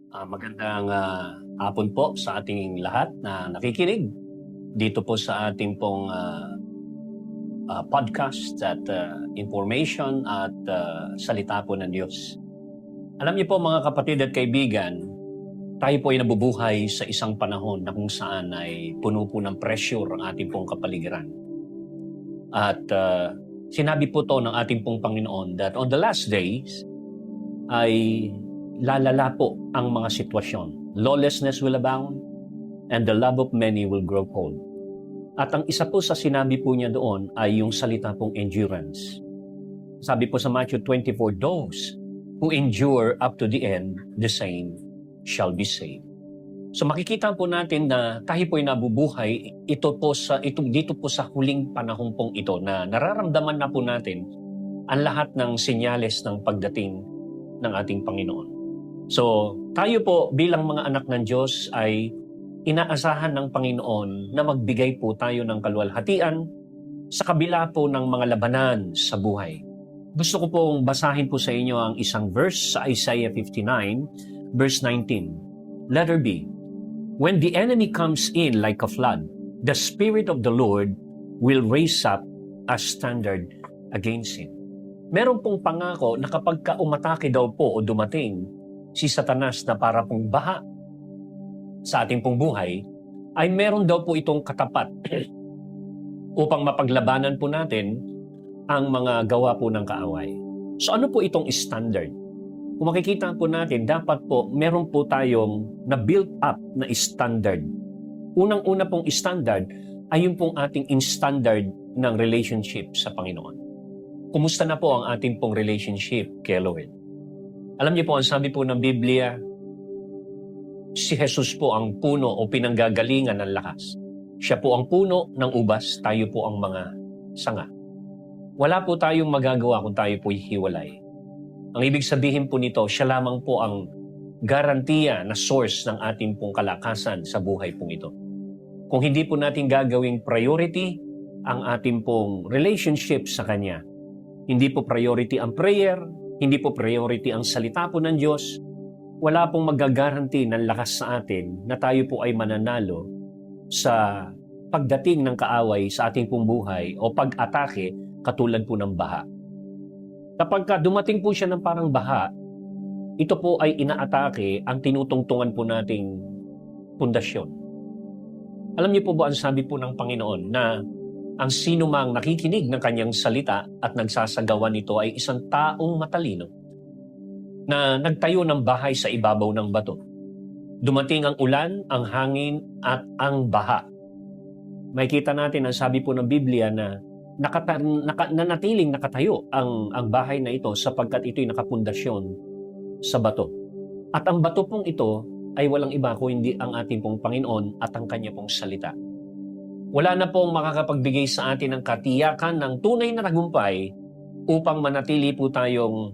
Magandang hapon po sa ating lahat na nakikinig dito po sa ating pong podcast at information at salita po ng Diyos. Alam niyo po mga kapatid at kaibigan, tayo po ay nabubuhay sa isang panahon na kung saan ay puno po ng pressure ang ating pong kapaligiran. At sinabi po to ng ating pong Panginoon that on the last days ay lalala po ang mga sitwasyon. Lawlessness will abound and the love of many will grow cold. At ang isa po sa sinabi po niya doon ay yung salita pong endurance. Sabi po sa Matthew 24, those who endure up to the end, the same shall be saved. So makikita po natin na tayo po ay nabubuhay dito po sa huling panahon pong ito na nararamdaman na po natin ang lahat ng senyales ng pagdating ng ating Panginoon. So, tayo po bilang mga anak ng Diyos ay inaasahan ng Panginoon na magbigay po tayo ng kaluwalhatian sa kabila po ng mga labanan sa buhay. Gusto ko pong basahin po sa inyo ang isang verse sa Isaiah 59, verse 19. Letter B. When the enemy comes in like a flood, the Spirit of the Lord will raise up a standard against him. Meron pong pangako na kapag umatake daw po o dumating si Satanas na para pong baha sa ating pong buhay, ay meron daw po itong katapat upang mapaglabanan po natin ang mga gawa po ng kaaway. So ano po itong standard? Kung makikita po natin, dapat po meron po tayong na-build up na standard. Unang-una pong standard ay yung pong ating standard ng relationship sa Panginoon. Kumusta na po ang ating pong relationship kay Lord? Alam niyo po, ang sabi po ng Biblia, si Jesus po ang puno o pinanggagalingan ng lakas. Siya po ang puno ng ubas, tayo po ang mga sanga. Wala po tayong magagawa kung tayo po'y hiwalay. Ang ibig sabihin po nito, siya lamang po ang garantiya na source ng ating pong kalakasan sa buhay pong ito. Kung hindi po natin gagawing priority ang ating pong relationship sa Kanya, hindi po priority ang prayer, hindi po priority ang salita po ng Diyos, wala pong magagaranti ng lakas sa atin na tayo po ay mananalo sa pagdating ng kaaway sa ating pong buhay o pag-atake katulad po ng baha. Kapag dumating po siya ng parang baha, ito po ay inaatake ang tinutungtungan po nating pundasyon. Alam niyo po ba ang sabi po ng Panginoon na ang sino mang nakikinig ng kanyang salita at nagsasagawa nito ay isang taong matalino na nagtayo ng bahay sa ibabaw ng bato. Dumating ang ulan, ang hangin at ang baha. Makikita natin ang sabi po ng Biblia na nanatiling nakatayo ang bahay na ito sapagkat ito'y nakapundasyon sa bato. At ang bato pong ito ay walang iba kundi ang ating pong Panginoon at ang kanya pong salita. Wala na pong makakapagbigay sa atin ng katiyakan ng tunay na tagumpay upang manatili po tayong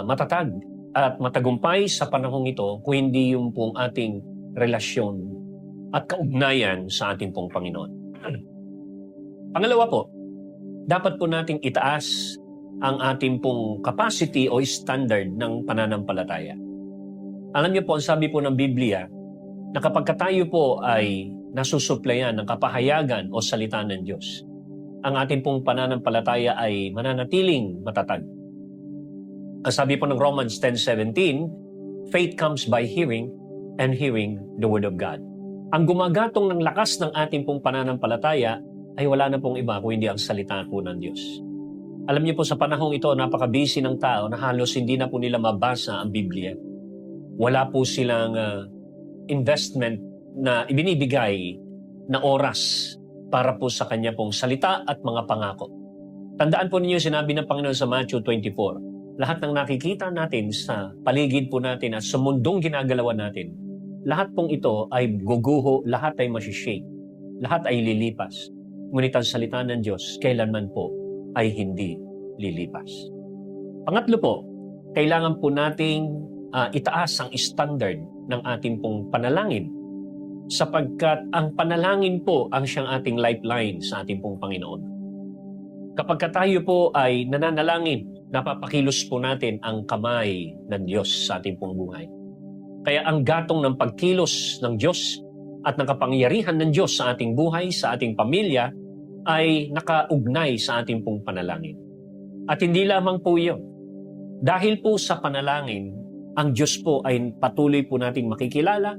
matatag at matagumpay sa panahong ito kung hindi yung pong ating relasyon at kaugnayan sa ating pong Panginoon. Pangalawa po, dapat po nating itaas ang ating pong capacity o standard ng pananampalataya. Alam niyo po, ang sabi po ng Biblia, na kapag tayo po ay nasusuplayan ng kapahayagan o salita ng Diyos, ang ating pong pananampalataya ay mananatiling matatag. Ang sabi po ng Romans 10:17, faith comes by hearing and hearing the Word of God. Ang gumagatong ng lakas ng ating pong pananampalataya ay wala na pong iba kung hindi ang salita po ng Diyos. Alam niyo po sa panahong ito, napaka-busy ng tao na halos hindi na po nila mabasa ang Biblia. Wala po silang investment na ibinibigay na oras para po sa kanya pong salita at mga pangako. Tandaan po ninyo sinabi ng Panginoon sa Matthew 24, lahat ng nakikita natin sa paligid po natin at sa mundong ginagalawan natin, lahat pong ito ay guguho, lahat ay masishake, lahat ay lilipas. Ngunit ang salita ng Diyos, kailanman po ay hindi lilipas. Pangatlo po, kailangan po nating itaas ang standard ng ating pong panalangin sapagkat ang panalangin po ang siyang ating lifeline sa ating pong Panginoon. Kapag tayo po ay nananalangin, napapakilos po natin ang kamay ng Diyos sa ating pong buhay. Kaya ang gatong ng pagkilos ng Diyos at ng kapangyarihan ng Diyos sa ating buhay, sa ating pamilya, ay nakaugnay sa ating pong panalangin. At hindi lamang po yun. Dahil po sa panalangin, ang Diyos po ay patuloy po nating makikilala,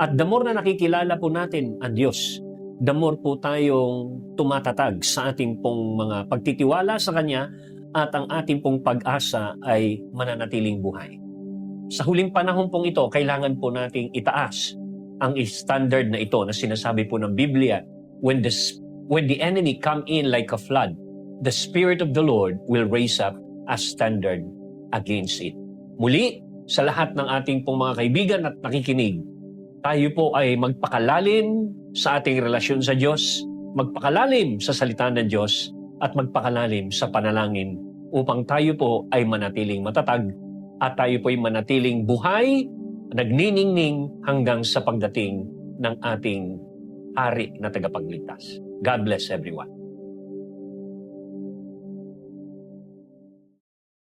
at the more na nakikilala po natin ang Diyos, the more po tayong tumatatag sa ating pong mga pagtitiwala sa Kanya, at ang ating pong pag-asa ay mananatiling buhay. Sa huling panahon pong ito, kailangan po nating itaas ang standard na ito na sinasabi po ng Biblia, when the enemy come in like a flood, the Spirit of the Lord will raise up a standard against it. Muli, sa lahat ng ating pong mga kaibigan at nakikinig, tayo po ay magpakalalim sa ating relasyon sa Diyos, magpakalalim sa salita ng Diyos, at magpakalalim sa panalangin upang tayo po ay manatiling matatag at tayo po ay manatiling buhay, nagniningning hanggang sa pagdating ng ating Hari na tagapagligtas. God bless everyone.